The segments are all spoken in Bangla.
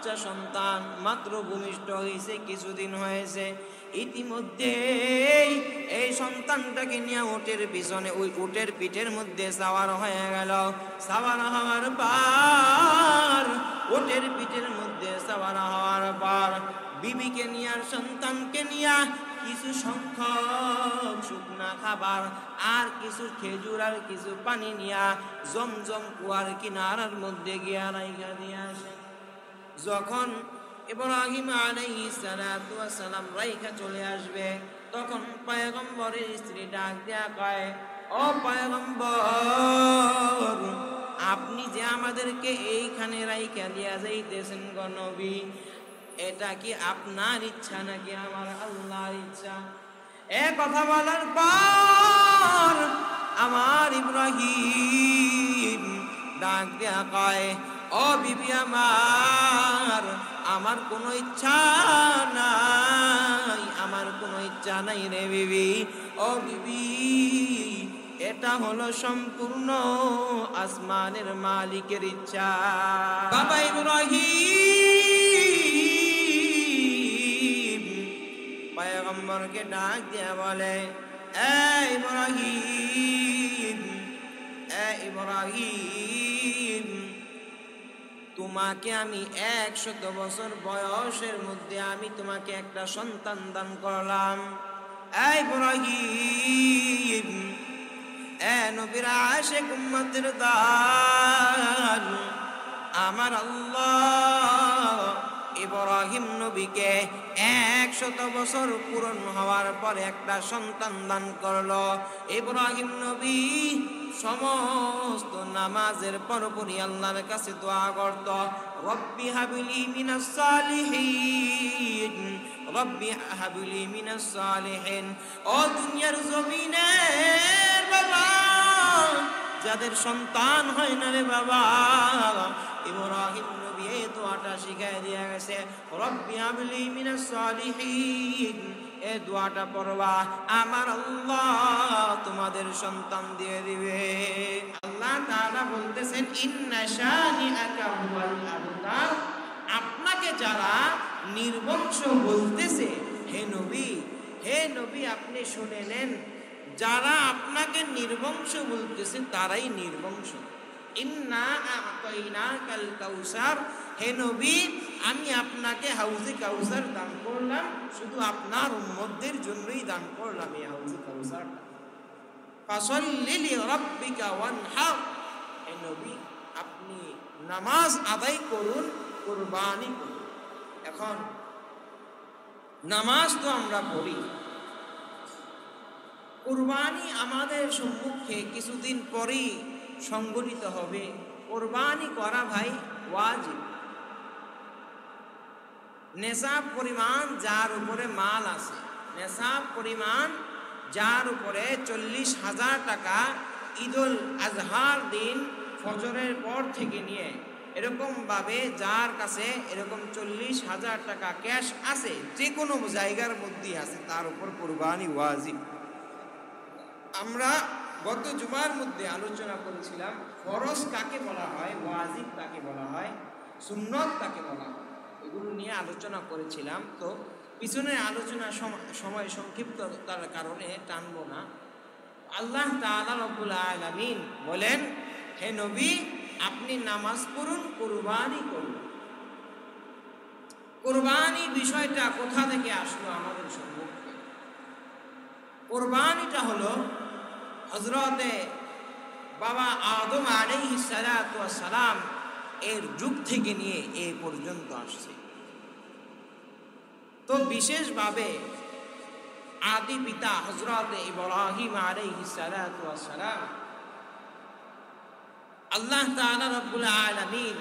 বাচ্চা সন্তান মাত্র ভূমিষ্ঠ হয়েছে, কিছুদিন হয়েছে, ইতিমধ্যে এই সন্তানটাকে নিয়ে উটের পিছনে, ওই উটের পিঠের মধ্যে সাওয়ার হয়ে গেল। সাওয়ার হওয়ার পর, উটের পিঠের মধ্যে সাওয়ার হওয়ার পর বিবিকে নিয়ে আর সন্তানকে নিয়ে কিছু সংখ্যক শুকনা খাবার আর কিছু খেজুর আর কিছু পানি নিয়া জমজম কুয়ার কিনারার মধ্যে গিয়া রাইখা দিয়ে আসে। যখন ইব্রাহিম আলাইহিস সালাতু ওয়াস সালাম রাইখা চলে আসবে, তখন পয়গম্বরের স্ত্রী ডাক দেয়া কয়, ও পয়গম্বর, আপনি যে আমাদেরকে এইখানে রাইখা দিয়া যাইতেছেন গো নবী, এটা কি আপনার ইচ্ছা নাকি আমার আল্লাহর ইচ্ছা? এ কথা বলার পর আমার ইব্রাহিম ডাক দেয়া কয়, ও বিবি আমার, আমার কোনো ইচ্ছা নাই, আমার কোনো ইচ্ছা নাই রে বিবি। ও বিবি, এটা হলো সম্পূর্ণ আসমানের মালিকের ইচ্ছা। বাবা ইব্রাহিম পয়গম্বরকে ডাক দিয়া বলে, এ ইব্রাহিম, এ ইব্রাহিম, তোমাকে আমি 100 বছর বয়সের মধ্যে আমি তোমাকে একটা সন্তান দান করলাম। এই ইব্রাহিম, এ নবীর আশিক উম্মতের দল, আমার আল্লাহ ইব্রাহিম নবীকে 100 বছর পূরণ হওয়ার পর একটা সন্তান দান করলো। ইব্রাহিম নবী সমস্ত নামাজের পরপরই আল্লাহর কাছে দোয়া করত, রব্বি হাবলি মিনাস সালিহিন, রব্বি হাবলি মিনাস সালিহিন। ও দুনিয়ার জমিনের বাবা, যাদের সন্তান হয় না রে বাবা, ইব্রাহিম নবী এই দোয়াটা শিখাই দিয়ে গেছে, রব্বি হাবলি মিনাস সালিহিন। এই দোয়াটা পড়বা, আমার আল্লাহ তোমাদের সন্তান দিয়ে দিবে। আল্লাহ তাআলা বলতেছেন, ইন্না শানিআকা হুয়াল আবতার, আপনাকে যারা নির্বংশ বলতেছে, হে নবী, হে নবী আপনি শুনে নেন, যারা আপনাকে নির্বংশ বলতেছে তারাই নির্বংশ। ইন্না আ'তাইনাকাল কাউসার, হে নবী আমি আপনাকে হাউজে কাউসার দান করলাম, শুধু আপনার উম্মতদের জন্যই দান করলাম এই হাউজে কাউসারটা। ফাসাল্লি লিরাব্বিকা ওয়ানহার, হে নবী আপনি নামাজ আদায় করুন, কুরবানি করুন। এখন নামাজ তো আমরা পড়ি, কুরবানি আমাদের সম্মুখে কিছুদিন পরেই সংগঠিত হবে। কুরবানি করা ভাই ওয়াজিব। নেশাব পরিমাণ যার উপরে মাল আছে, নেশাব পরিমাণ যার উপরে 40,000 টাকা ঈদুল আজহার দিন ফজরের পর থেকে নিয়ে এরকম ভাবে যার কাছে এরকম 40,000 টাকা ক্যাশ আছে, যে কোনো জায়গার মধ্যে আছে, তার উপর কুরবানি ওয়াজিব। আমরা গত জুমার মধ্যে আলোচনা করেছিলাম ফরজ কাকে বলা হয়, ওয়াজিব কাকে বলা হয়, সুন্নত কাকে বলা হয়, এগুলো নিয়ে আলোচনা করেছিলাম। তো পিছনের আলোচনা সময় সংক্ষিপ্ততার কারণে টানবো না। আল্লাহ তাআলা রব্বুল আলামিন বলেন, হে নবী আপনি নামাজ পড়ুন, কুরবানি করুন। কুরবানি বিষয়টা কোথা থেকে আসলো আমাদের সম্মুখে? কুরবানিটা হলো হযরতে বাবা আদম আলাইহিস সালাতু ওয়াস সালাম এর যুগ থেকে নিয়ে এই পর্যন্ত আসছে। তো বিশেষভাবে আদি পিতা হযরতে ইব্রাহিম আলাইহিস সালাতু ওয়াস সালাম, আল্লাহ তাআলা রব্বুল আলামিন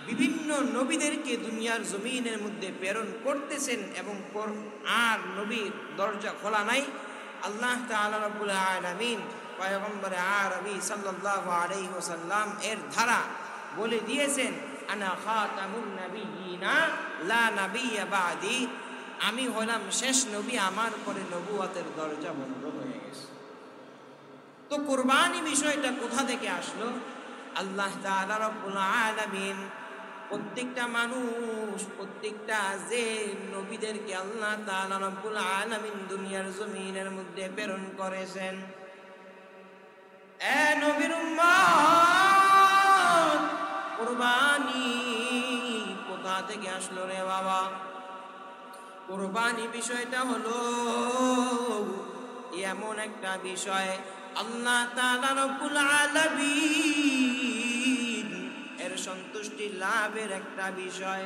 বিভিন্ন নবীদেরকে দুনিয়ার জমিনের মধ্যে প্রেরণ করতেছেন এবং আর নবীর দরজা খোলা নাই। আল্লাহ তাআলা রব্বুল আলামিন পয়গম্বর আরবি সাল্লাল্লাহু আলাইহি ওয়াসাল্লাম এর ধারা বলে দিয়েছেন, আনা খাতামুন নাবিয়িনা লা নাবিয়্যা বাদি, আমি হলাম শেষ নবী, আমার পরে নবুয়তের দরজা বন্ধ হয়ে গেছে। তো কুরবানি বিষয়টা কোথা থেকে আসলো? আল্লাহ তাআলা রব্বুল আলামিন প্রত্যেকটা মানুষ, প্রত্যেকটা যে নবীদেরকে আল্লাহ তাআলা রব্বুল আলামিন দুনিয়ার জমিনের মধ্যে প্রেরণ করেছেন, এ নবীর উম্মত, কুরবানি কোথা থেকে আসলো রে বাবা? কুরবানি বিষয়টা হলো এমন একটা বিষয়, আল্লাহ তাআলা রব্বুল আলামিন এর সন্তুষ্টি লাভের একটা বিষয়।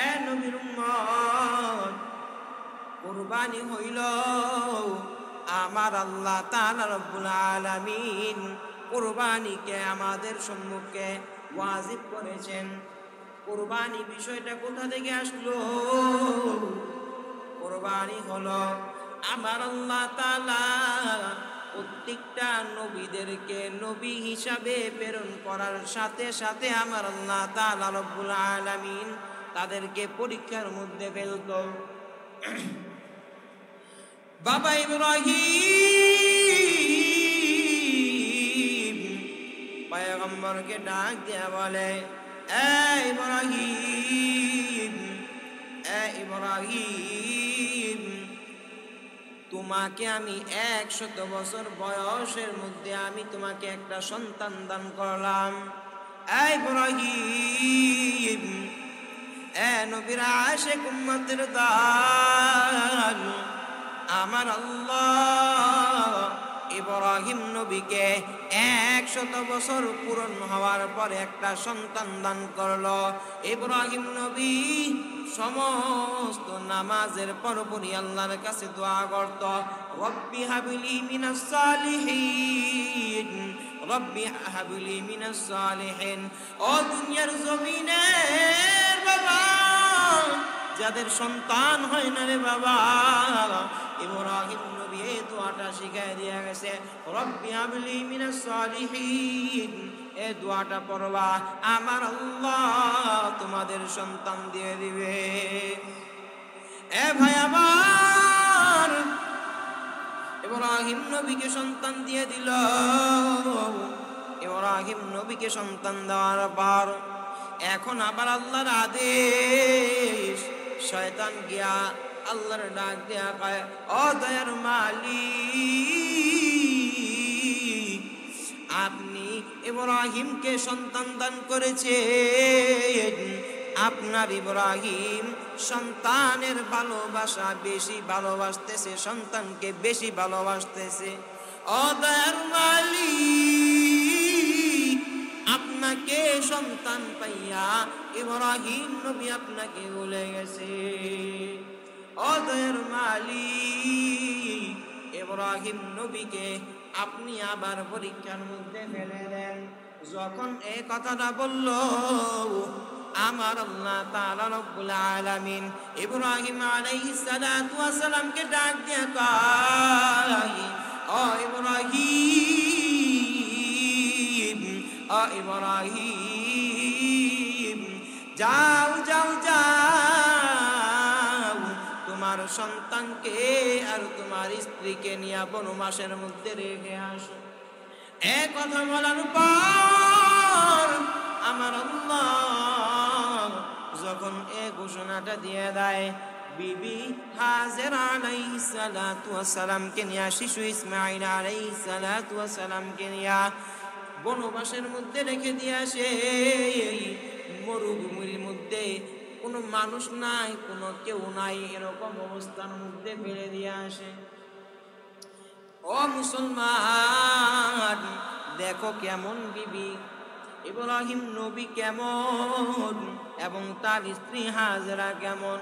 এ নবীর উম্মত, কুরবানি হইল আমার আল্লাহ তাআলা রব্বুল আলামিন কুরবানিকে আমাদের সম্মুখে ওয়াজিব করেছেন। কুরবানি বিষয়টা কোথা থেকে আসলো? কুরবানি হলো আমার আল্লাহ তাআলা প্রত্যেকটা নবীদেরকে নবী হিসাবে প্রেরণ করার সাথে সাথে আমার আল্লাহ তাআলা রব্বুল আলামিন তাদেরকে পরীক্ষার মধ্যে ফেলত। বাবা ইব্রাহিম পয়গম্বরকে ডাক দিয়া বলে, এ ইব্রাহিম, এ ইব্রাহিম, তোমাকে আমি 100 বছর বয়সের মধ্যে আমি তোমাকে একটা সন্তান দান করলাম। এ ইব্রাহিম, এ নবীর আশিক উম্মতের দল, আমার আল্লাহ ইব্রাহিম নবীকে 100 বছর পূরণ হওয়ার পরে একটা সন্তান দান করলো। ইব্রাহিম নবী সমস্ত নামাজের পরপরই আল্লাহর কাছে দোয়া করত, রব্বি হাবলি মিনাস সালিহিন, রব্বি হাবলি মিনাস সালিহিন। ও দুনিয়ার জমিনে বাবা, যাদের সন্তান হয় না রে বাবা, ইব্রাহিম নবী এই দোয়াটা শিখাই দিয়ে গেছে, রব্বি হাবলি মিনাস সালিহিন। এই দোয়াটা পড়বা, আমার আল্লাহ তোমাদের সন্তান দিয়ে দিবে। এ ভাই আমার, ইব্রাহিম নবীকে সন্তান দিয়ে দিল। ইব্রাহিম নবীকে সন্তান দেওয়ার পর এখন আবার আল্লাহর আদেশ, শয়তান গিয়া আল্লাহর ডাক দেয়া কয়, ও দয়ার মালিক, আপনি ইব্রাহিমকে সন্তান দান করেছেন, আপনার ইব্রাহিম সন্তানের ভালোবাসা বেশি ভালোবাসতেছে, সন্তানকে বেশি ভালোবাসতেছে। ও দয়ার মালিক, আপনাকে সন্তান পাইয়া ইব্রাহিম নবী আপনাকে ভুলে গেছে। ও দয়ার মালিক, ইব্রাহিম নবীকে আপনি আবার পরীক্ষার মধ্যে ফেলে দেন। যখন এই কথাটা বলল, আমার আল্লাহ তাআলা রব্বুল আলামিন ইব্রাহিম আলাইহিস সালাতু ওয়াস সালামকে ডাক দিয়ে কয়, ও ইব্রাহিম, ও ইব্রাহিম, যাও যাও যাও, তোমার সন্তানকে আর তোমার স্ত্রীকে নিয়ে বনবাসের মধ্যে রেখে আসো। এ কথা বলার পর আমার আল্লাহ যখন এ ঘোষণাটা দিয়ে দেয়, বিবি হাজেরা আলাইহিস সালাতু ওয়াস সালামকে নিয়ে, শিশু ইসমাঈল আলাইহিস সালাতু ওয়াস সালামকে নিয়ে বনবাসের মধ্যে রেখে দিয়ে আসে। মরুভূমির মধ্যে কোনো মানুষ নাই, কোনো কেউ নাই, এরকম অবস্থার মধ্যে ফেলে দিয়ে আসে। ও মুসলমান, দেখো কেমন বিবি ইব্রাহিম নবী কেমন এবং তার স্ত্রী হাজেরা কেমন।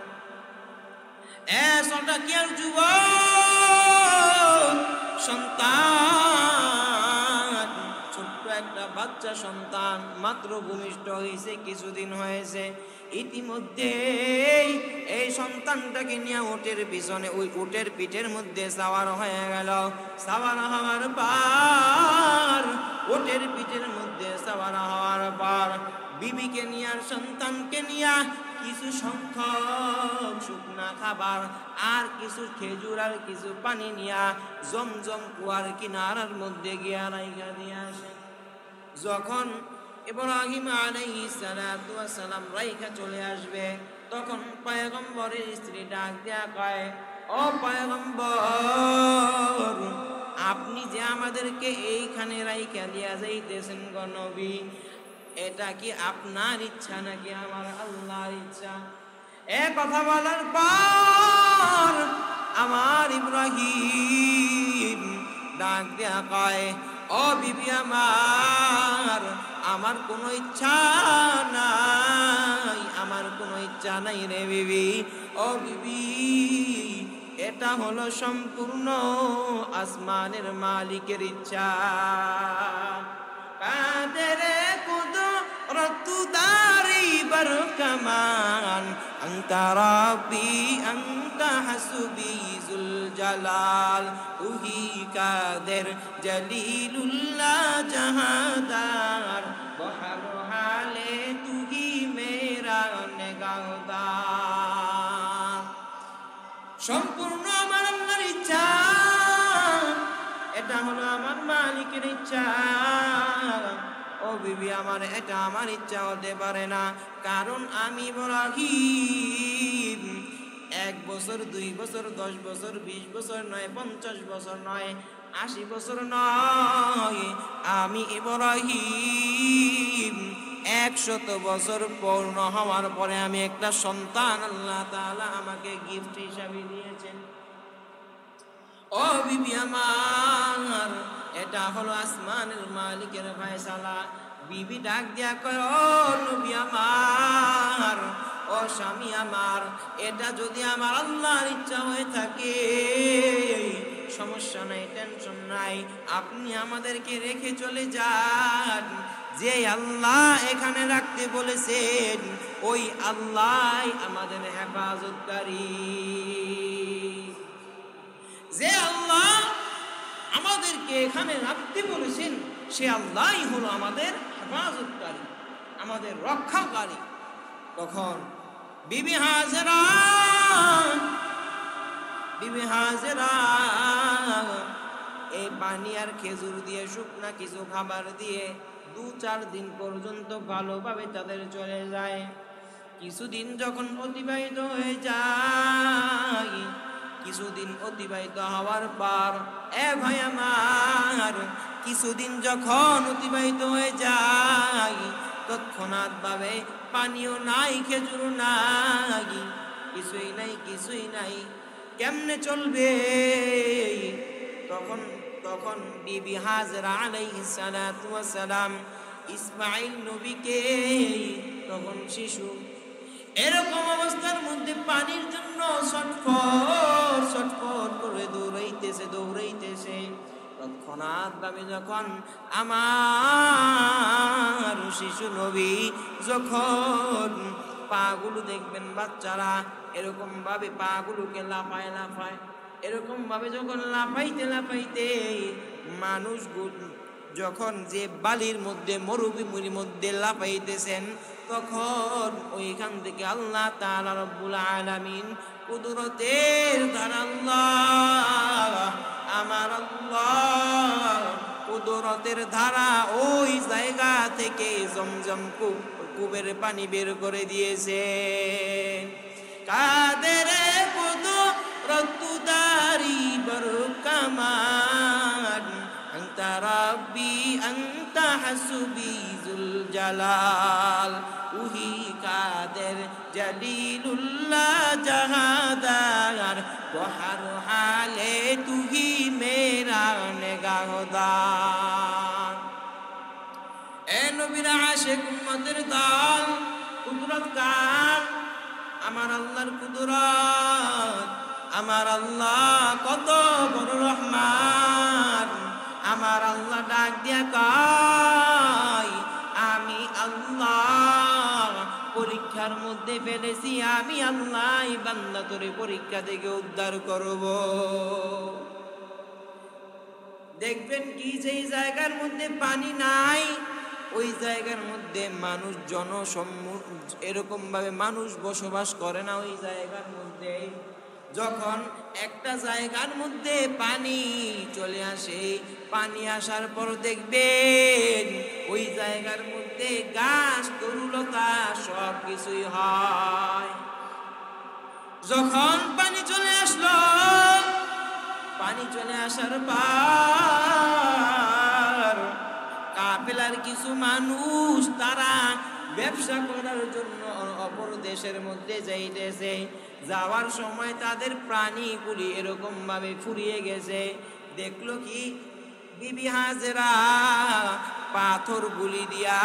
সন্তান ছোট্ট একটা বাচ্চা সন্তান মাত্র ভূমিষ্ঠ হয়েছে, কিছুদিন হয়েছে। ইতিমধ্যে এই সন্তানটাকে নিয়ে উটের পিছনে, ওই উটের পিঠের মধ্যে সাওয়ার হয়ে গেল। সাওয়ার হওয়ার পর, উটের পিঠের মধ্যে সাওয়ার হওয়ার পর বিবিকে নিয়ে আর সন্তানকে নিয়ে কিছু সংখ্যক শুকনা খাবার আর কিছু খেজুর আর কিছু পানি নিয়ে জমজম কুয়ার কিনারার মধ্যে গিয়া রাইখা দিয়ে আসে। যখন ইব্রাহিম আলাইহিস সালাতু ওয়াস সালাম রাইখা চলে আসবে, তখন পয়গম্বরের স্ত্রী ডাক দেয়া কয়, ও পয়গম্বর, আপনি যে আমাদেরকে এইখানে রাইখা দিয়া যাইতেছেন গো নবী, এটা কি আপনার ইচ্ছা নাকি আমার আল্লাহর ইচ্ছা? এ কথা বলার পর আমার ইব্রাহিম ডাক দেয়া কয়, ও বিবি আমার, আমার কোনো ইচ্ছা নাই, আমার কোনো ইচ্ছা নাই রে বিবি। ও বিবি, এটা হলো সম্পূর্ণ আসমানের মালিকের ইচ্ছা। কাদের কুদরত দারি বরকমান, আনতা রাব্বি আনতা হাসবি যুল জালাল, তুহি কাদের জলিলুল্লাহ জাহাদার, বহর হালে তুহি মেরা নেগাহদার। সম্পূর্ণ আমার আল্লাহর ইচ্ছা, এটা হলো আমার মালিকের ইচ্ছা। ও বিবি আমার, এটা আমার ইচ্ছা হতে পারে না, কারণ আমি ইব্রাহিম 1 বছর 2 বছর 10 বছর 20 বছর নয়, 50 বছর নয়, 80 বছর নয়, আমি ইব্রাহিম 100 বছর পূর্ণ হওয়ার পরে আমি একটা সন্তান আল্লাহ তাআলা আমাকে গিফট হিসাবে দিয়েছেন। ও বিবি আমার, এটা হলো আসমানের মালিকের ফয়সালা। বিবি ডাক দিয়া কয়, ও নবী আমার, ও স্বামী আমার, এটা যদি আমার আল্লাহর ইচ্ছা হয়ে থাকে সমস্যা নাই, টেনশন নাই, আপনি আমাদেরকে রেখে চলে যান। যে আল্লাহ এখানে রাখতে বলেছেন ওই আল্লাহ আমাদের হেফাজতকারী। যে আল্লাহ আমাদেরকে এখানে রাখতে বলেছেন সে আল্লাহই হলো আমাদের হেফাজতকারী, আমাদের রক্ষাকারী। তখন বিবি হাজেরা এই পানি আর খেজুর দিয়ে শুকনা কিছু খাবার দিয়ে 2-4 দিন পর্যন্ত ভালোভাবে তাদের চলে যায়। কিছুদিন যখন অতিবাহিত হয়ে যায়, কিছুদিন অতিবাহিত হওয়ার পর, এ ভাই আমার, কিছুদিন যখন অতিবাহিত হয়ে যায়, তৎক্ষণাৎ ভাবে পানিও নাই, খেজুর নাই, কিছুই নাই, কিছুই নাই, কেমনে চলবে? তখন বিবি হাজরা আলাইহিস সালাতু ওয়াস সালাম ইসমাঈল নবীকে, তখন শিশু, এরকম অবস্থার মধ্যে পানির জন্য ছটফট করে দৌড়াইতেছে। তৎক্ষণাৎ ভাবে যখন আমার শিশু নবী যখন পাগুলো দেখবেন, বাচ্চারা এরকম ভাবে পাগুলোকে লাফায়, এরকম ভাবে যখন লাফাইতে মানুষ যখন যে বালির মধ্যে মরুভূমির মধ্যে লাফাইতেছেন, তখন ওইখান থেকে আল্লাহ তাআলা রব্বুল আলামিন কুদরতের ধারা, আমার আল্লাহ কুদরতের ধারা ওই জায়গা থেকে জমজম কূপের পানি বের করে দিয়েছে। কাদের কুদরত দারি বরকমান, আনতা রাব্বি আনতা হাসবি যুল জালাল, উহি কাদের জলিলুল্লাহ জাহাদার, বহর হালে তুহি মেরা নেগাহদার। এ নবীর আশিক উম্মতের দল, কুদরত কার? আমার আল্লাহর কুদরত। আমার আল্লাহ কত বড় রহমান। আমার আল্লাহ ডাক দিয়া কয়, আমি আল্লাহ পরীক্ষার মধ্যে ফেলেছি, আমি আল্লাহ বান্দা তোরে পরীক্ষা থেকে উদ্ধার করব। দেখবেন কি, যেই জায়গার মধ্যে পানি নাই ওই জায়গার মধ্যে মানুষ এরকম ভাবে মানুষ বসবাস করে না। ওই জায়গার মধ্যে যখন একটা জায়গার মধ্যে পানি চলে আসে, পানি আসার পর দেখবেন ওই জায়গার মধ্যে গাছ তরুলতা সব কিছুই হয়। যখন পানি চলে আসলো, পানি চলে আসার পর কাফেলার কিছু মানুষ তারা ব্যবসা করার জন্য অপর দেশের মধ্যে যাইতেছে। যাওয়ার সময় তাদের প্রাণীগুলি এরকম ভাবে ফুরিয়ে গেছে। দেখলো কি বিবি হাজেরা পাথর গুলি দিয়া,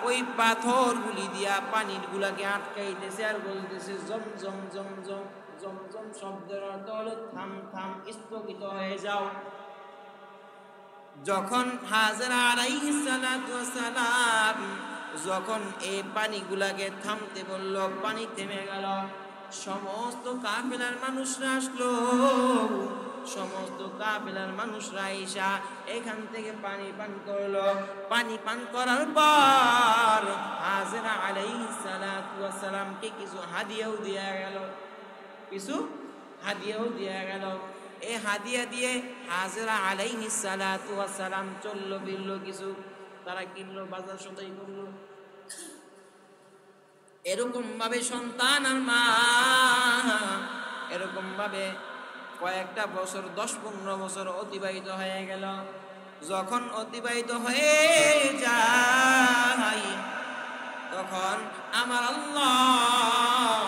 ওই পাথর গুলি দিয়া পানির গুলাকে আটকাইতেছে আর বলতেছে জম জম জম জম জম জম। শব্দের অর্থ হলো থাম থাম, স্থগিত হয়ে যাও। যখন হাজেরা আলাইহিস সালাতু ওয়াস সালাম যখন এই পানিগুলাকে থামতে বলল, পানি থেমে গেল। সমস্ত কাফেলার মানুষরা আসলো, সমস্ত কাফেলার মানুষরা আইসা এখান থেকে পানি পান করলো। পানি পান করার পর হাজেরা আলাইহিস সালাতু ওয়াস সালামকে কিছু হাদিয়াও দেয়া গেল, কিছু হাদিয়াও দেয়া গেল। এই হাদিয়া দিয়ে হাজেরা আলাইহিস সালাতু ওয়াস সালাম চললো ফিরলো, কিছু তারা কিনলো, বাজার সদাই করলো। এরকম ভাবে সন্তান আর মা এরকম ভাবে কয়েকটা বছর, 10-15 বছর অতিবাহিত হয়ে গেল। যখন অতিবাহিত হয়ে যায় তখন আমার আল্লাহ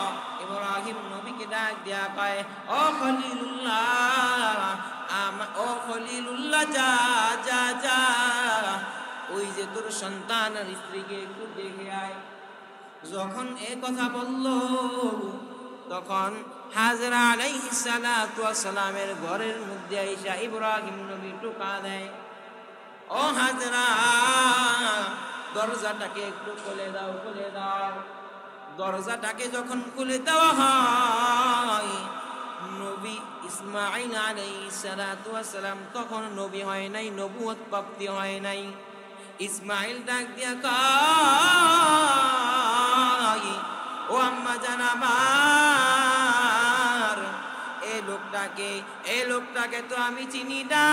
ইব্রাহিম নবীকে ডাক দিয়া কয়, ও খলিলুল্লাহ, ও খলিলুল্লাহ, যা যা যা, ওই যে তোর সন্তান আর স্ত্রীকে একটু দেখে আয়। যখন এ কথা বলল তখন হাজেরা আলাইহিস সালাতু ওয়াস সালামের ঘরের মধ্যে আইসা ইব্রাহিম নবী টোকা দেয়, ও হাজেরা, দরজাটাকে একটু খুলে দাও, খুলে দাও। দরজাটাকে যখন খুলে দেওয়া হয়, নবী ইসমাঈল আলাইহিস সালাতু ওয়াস সালাম তখন নবী হয় নাই, নবুয়ত প্রাপ্তি হয় নাই। ইসমাঈল ডাক দিয়া কয়, ও আম্মা জান আমার, এই লোকটাকে তো আমি চিনি না।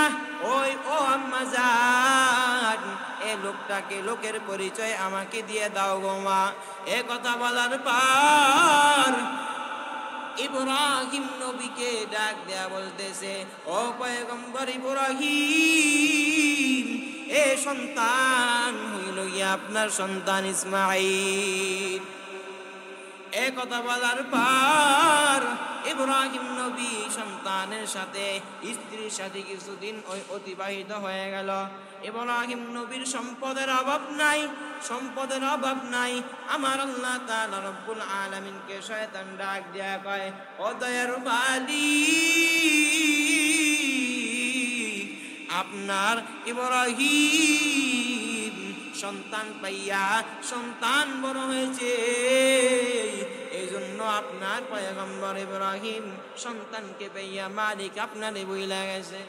ওই ও আম্মা জান, এই লোকটাকে, লোকের পরিচয় আমাকে দিয়ে দাও গো মা। এ কথা বলার পর ইব্রাহিম নবীকে ডাক দেয়া বলতেছে, ও পয়গম্বর ইব্রাহিম, এ সন্তান হইল গিয়া আপনার সন্তান ইসমাঈল। এ কথা বলার পর ইব্রাহিম নবী সন্তানের সাথে, স্ত্রীর সাথে কিছুদিন ওই অতিবাহিত হয়ে গেল। ইব্রাহিম নবীর সম্পদের অভাব নাই, সম্পদের অভাব নাই। আমার আল্লাহ তাআলা রব্বুল আলামিনকে শয়তান ডাক দেয়া কয়, ও দয়ার মালিক, আপনার ইব্রাহিম সন্তান পাইয়া সন্তান বড় হয়েছে, এই জন্য আপনার পয়গম্বর ইব্রাহিম সন্তানকে পাইয়া মালিক আপনারে বইলা গেছে।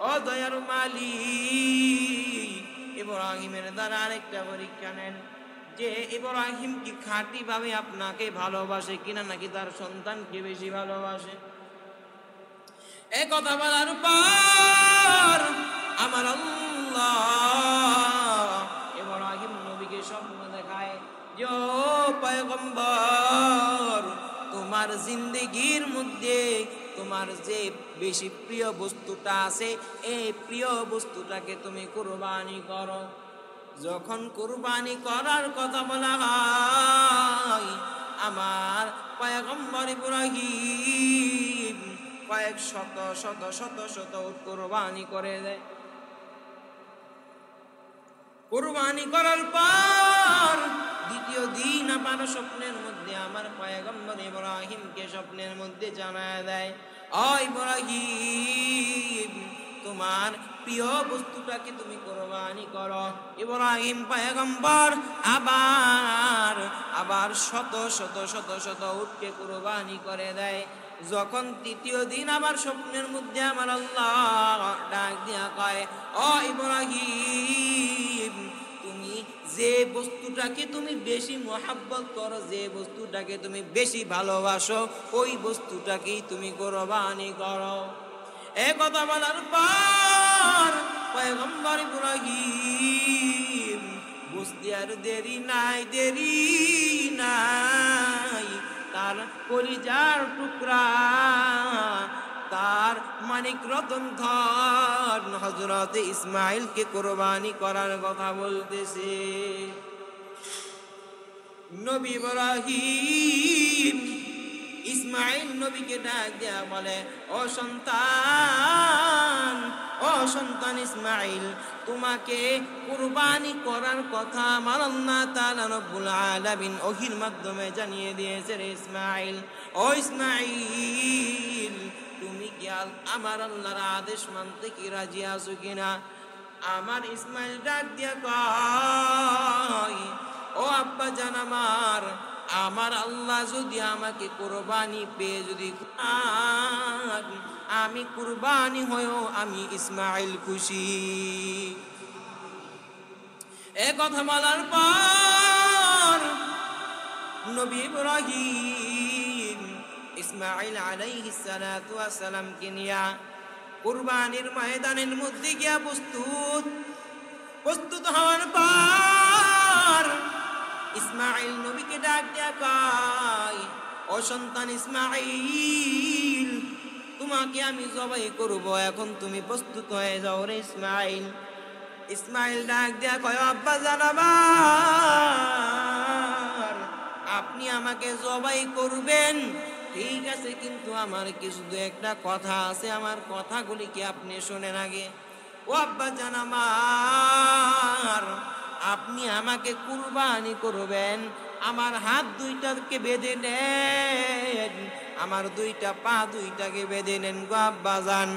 ও দয়ার মালিক, ইব্রাহিমের দ্বারা আরেকটা পরীক্ষা নেন যে ইব্রাহিম কি খাঁটি ভাবে আপনাকে ভালোবাসে কিনা, নাকি তার সন্তানকে বেশি ভালোবাসে। এ কথা বলার পর আমার আল্লাহ ইব্রাহিম নবীকে স্বপ্ন দেখায় যে, ও পয়গম্বর, তোমার জিন্দেগির মধ্যে তোমার যে বেশি প্রিয় বস্তুটা আছে, এই প্রিয় বস্তুটাকে তুমি কুরবানি করো। যখন কুরবানি করার কথা বলা হয়, আমার পয়গম্বর ইব্রাহিম কয়েক শত শত শত শত কুরবানি করে দেয়। কুরবানি করার পর দ্বিতীয় দিন আবার স্বপ্নের মধ্যে আমার পয়গম্বর ইব্রাহিমকে স্বপ্নের মধ্যে জানায় দেয়, ও ইব্রাহিম, তোমার প্রিয় বস্তুটাকে তুমি কুরবানি করো। ইব্রাহিম পয়গম্বর আবার শত শত শত শত উটকে কুরবানি করে দেয়। যখন তৃতীয় দিন আবার স্বপ্নের মধ্যে আমার আল্লাহ ডাক দিয়া কয়, ও ইব্রাহিম, তুমি যে বস্তুটাকে তুমি বেশি মহাব্বত করো, যে বস্তুটাকে তুমি বেশি ভালোবাসো, ওই বস্তুটাকেই তুমি কুরবানি করো। এ কথা বলার পর পয়গম্বর ইব্রাহিম বুঝতে আর দেরি নাই, দেরি নাই। তার কলিজার টুকরা, তার মানিক রতন ধন হযরত ইসমাইলকে কুরবানি করার কথা বলতেছে। নবী ইব্রাহিম ইসমাইল নবীকে ডাক দেয়া বলে, ও সন্তান, ও সন্তান ইসমাইল, তোমাকে কুরবানি করার কথা আমার আল্লাহ তাআলা রব্বুল আলামিন ওহীর মাধ্যমে জানিয়ে দিয়েছে রে ইসমাইল। ও ইসমাইল, তুমি কি আমার আল্লাহর আদেশ মানতে কি রাজি আছো কিনা? আমার ইসমাইল ডাক দিয়া কয়, ও আব্বা জান আমার, আমার আল্লাহ যদি আমাকে কুরবানি পেয়ে যদি আমি কুরবানি হয়েও আমি ইসমাইল খুশি। এ কথা বলার পর নবী ইব্রাহিম ইসমাইল আলাইহিস সালাতু ওয়াস সালামকে নিয়া কুরবানির ময়দানের মধ্যে গিয়া প্রস্তুত হওয়ার পর ইসমাইল নবীকে ডাক দিয়া কয়, ও সন্তান ইসমাইল, তোমাকে আমি জবাই করব, এখন তুমি প্রস্তুত হয়ে যাও রে ইসমাইল। ইসমাইল ডাক দিয়া কয়, আব্বা জান আমার, আপনি আমাকে জবাই করবেন ঠিক আছে, কিন্তু আমার কিছু দু একটা কথা আছে, আমার কথাগুলি কি আপনি শোনেন আগে। ও আব্বা জান আমার, আপনি আমাকে কুরবানি করবেন, আমার হাত দুইটাকে বেঁধে নেন, আমার দুইটা পা দুইটাকে বেঁধে নেন গো আব্বা জান।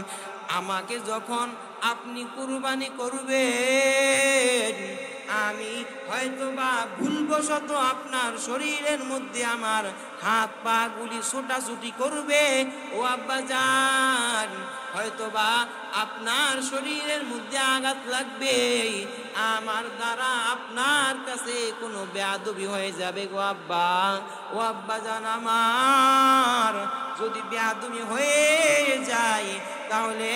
আমাকে যখন আপনি কুরবানি করবেন, আমি হয়তোবা ভুলবশত আপনার শরীরের মধ্যে আমার হাত পা গুলি ছোটাছুটি করবে। ও আব্বা জান, হয়তোবা আপনার শরীরের মধ্যে আঘাত লাগবে, আমার দ্বারা আপনার কাছে কোনো বেয়াদবি হয়ে যাবে গো আব্বা। ও আব্বা জান আমার, যদি বেয়াদবি হয়ে যায় তাহলে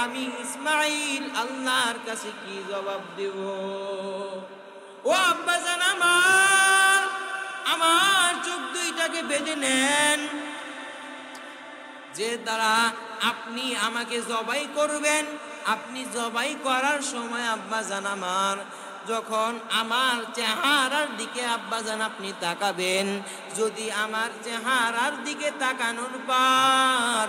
আমি ইসমাইল আল্লাহর কাছে কি জবাব দেব? ও আব্বা জান আমার, আমার চোখ দুইটাকে বেঁধে নেন, যে দ্বারা আপনি আমাকে জবাই করবেন। আপনি জবাই করার সময় আব্বা জান আমার, যখন আমার চেহারার দিকে আব্বা জান আপনি তাকাবেন, যদি আমার চেহারার দিকে তাকানোর পর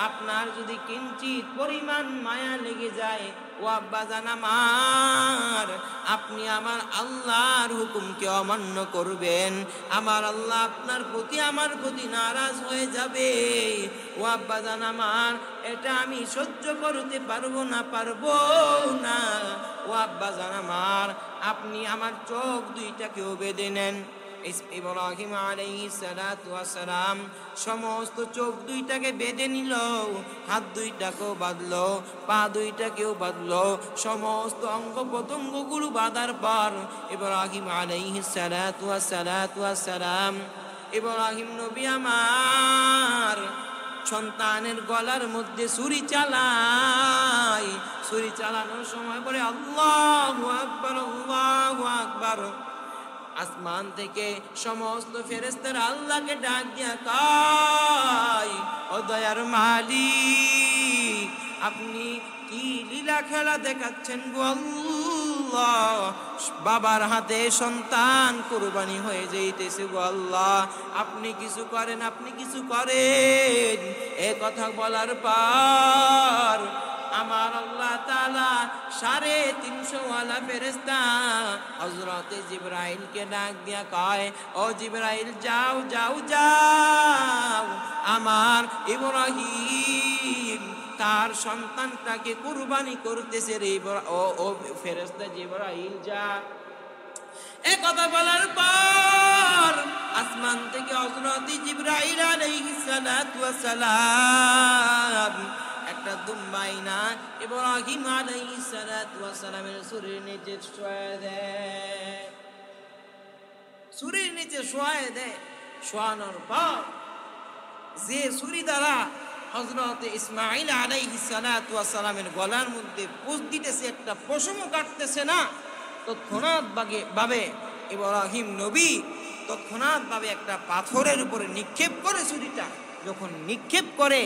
আপনার যদি কিঞ্চিত পরিমাণ মায়া লেগে যায়, ও আব্বা জান আমার, আপনি আমার আল্লাহর হুকুমকে অমান্য করবেন, আমার আল্লাহ আপনার প্রতি আমার প্রতি নারাজ হয়ে যাবে। ও আব্বা জান আমার, এটা আমি সহ্য করতে পারবো না। ও আব্বা জান আমার, আপনি আমার চোখ দুইটাকেও বেঁধে নেন। ইব্রাহিম আলাইহিস সালাতু ওয়াস সালাম সমস্ত চোখ দুইটাকে বেঁধে নিল, হাত দুইটাকেও বাঁধলো, পা দুইটাকেও বাঁধলো, সমস্ত অঙ্গ প্রত্যঙ্গগুলো বাঁধার পর ইব্রাহিম আলাইহিস সালাতু ওয়াস সালাম, ইব্রাহিম নবী আমার সন্তানের গলার মধ্যে ছুরি চালায়। ছুরি চালানোর সময় পরে আল্লাহু আকবার, আল্লাহু আকবার। আসমান থেকে সমস্ত ফেরেশতারা আল্লাহকে ডাক দিয়া কয়, ও দয়ার মালিক, আপনি কি লীলা খেলা দেখাচ্ছেন গো আল্লাহ? বাবার হাতে সন্তান কুরবানি হয়ে যাইতেছে গো আল্লাহ, আপনি কিছু করেন, আপনি কিছু করেন। এ কথা বলার পর আমার আল্লাহ তাআলা 350 ওয়ালা ফেরেশতা হযরতে জিবরাইলকে ডাক দিয়া কয়, ও জিবরাইল, যাও যাও যাও, আমার ইব্রাহিম তার সন্তানটাকে কুরবানি করতেছে রে। ও ফেরেশতা জিবরাইল, যা। এ কথা বলার পর আসমান থেকে হযরত জিবরাইল আলাইহিস সালাতু ওয়াস সালাম একটা দুম্বাইনা ইব্রাহিম আলাইহিস সালাতু ওয়াস সালামের শরীরের নিচে শোয়া দেয়। শরীরের নিচে শোয়া দেয়। শোয়ানোর পর যে ছুরি দ্বারা হযরত ইসমাঈল আলাইহিস সালাতু ওয়াস সালামের গলার মধ্যে পুষ দিতেছে, একটা পশমও কাটতেছে না, তৎক্ষণাৎ ভাবে ইব্রাহিম নবী তৎক্ষণাৎ ভাবে একটা পাথরের উপরে নিক্ষেপ করে ছুরিটা। যখন নিক্ষেপ করে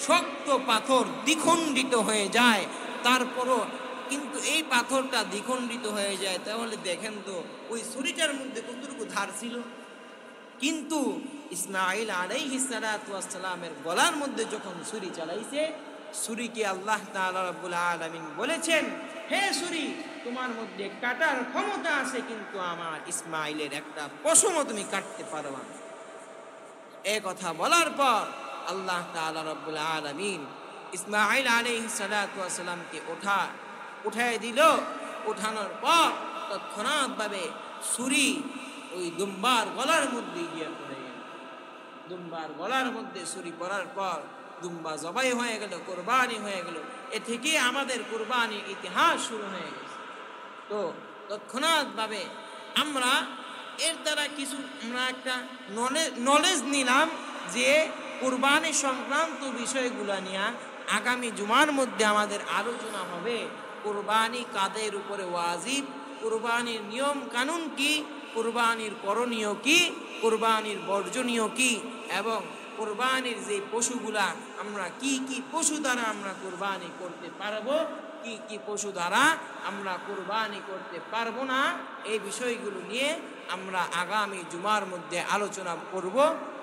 শক্ত পাথর দ্বিখণ্ডিত হয়ে যায়, তারপরও কিন্তু এই পাথরটা দ্বিখণ্ডিত হয়ে যায়। তাহলে দেখেন তো ওই ছুরিটার মধ্যে কতটুকু ধার ছিল। কিন্তু ইসমাঈল আলাইহিস সালাতু ওয়াস সালামের গলার মধ্যে যখন ছুরি চালাইছে, ছুরিকে আল্লাহ তাআলা রাব্বুল আলামিন বলেছেন, হে ছুরি, তোমার মধ্যে কাটার ক্ষমতা আছে, কিন্তু আমার ইসমাঈলের একটা পশমও তুমি কাটতে পারবা না। এই কথা বলার পর আল্লাহ তাআলা রাব্বুল আলামিন ইসমাঈল আলাইহিস সালাতু ওয়াস সালামকে উঠায় দিল। উঠানোর পর তৎক্ষণাৎ ভাবে ছুরি ওই দুম্বার গলার মধ্যে গিয়ে পড়ে গেল। দুম্বার গলার মধ্যে ছুরি পড়ার পর দুম্বা জবাই হয়ে গেল, কুরবানি হয়ে গেল। এ থেকে আমাদের কুরবানির ইতিহাস শুরু হয়ে গেছে। তো তৎক্ষণাৎ ভাবে আমরা এর দ্বারা কিছু আমরা একটা নলেজ নিলাম যে কুরবানি সংক্রান্ত বিষয়গুলো নিয়ে আগামী জুমার মধ্যে আমাদের আলোচনা হবে। কুরবানি কাদের উপরে ওয়াজিব, কুরবানির নিয়ম কানুন কি, কুরবানির করণীয় কি, কুরবানির বর্জনীয় কি, এবং কুরবানির যে পশুগুলা আমরা কি কি পশু দ্বারা আমরা কুরবানি করতে পারবো, কি কি পশু দ্বারা আমরা কুরবানি করতে পারবো না, এই বিষয়গুলো নিয়ে আমরা আগামী জুমার মধ্যে আলোচনা করব,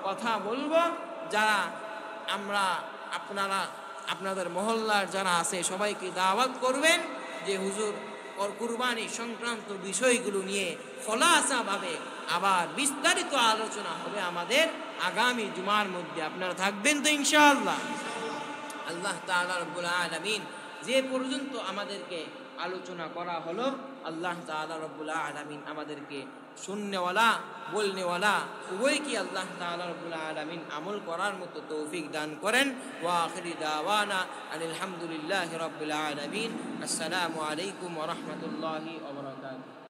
কথা বলবো। যারা আপনাদের মহল্লার যারা আছে সবাইকে দাওয়াত করবেন যে হুজুর কুরবানি সংক্রান্ত বিষয়গুলো নিয়ে খোলাসাভাবে আবার বিস্তারিত আলোচনা হবে আমাদের আগামী জুমার মধ্যে। আপনারা থাকবেন তো ইনশাআল্লাহ। আল্লাহ তাআলা রাব্বুল আলামিন যে পর্যন্ত আমাদেরকে আলোচনা করা হলো, আল্লাহ তাআলা রাব্বুল আলামিন আমাদেরকে শুননেওয়ালা বলনেওয়ালা উভয়কে আল্লাহ তাআলা রাব্বুল আলামিন আমল করার মতো তৌফিক দান করেন। ওয়া আখিরি দাওয়ানা আলহামদুলিল্লাহি রাব্বিল আলামিন। আসসালামু আলাইকুম ওয়া রাহমাতুল্লাহি ওয়া বারাকাতুহু।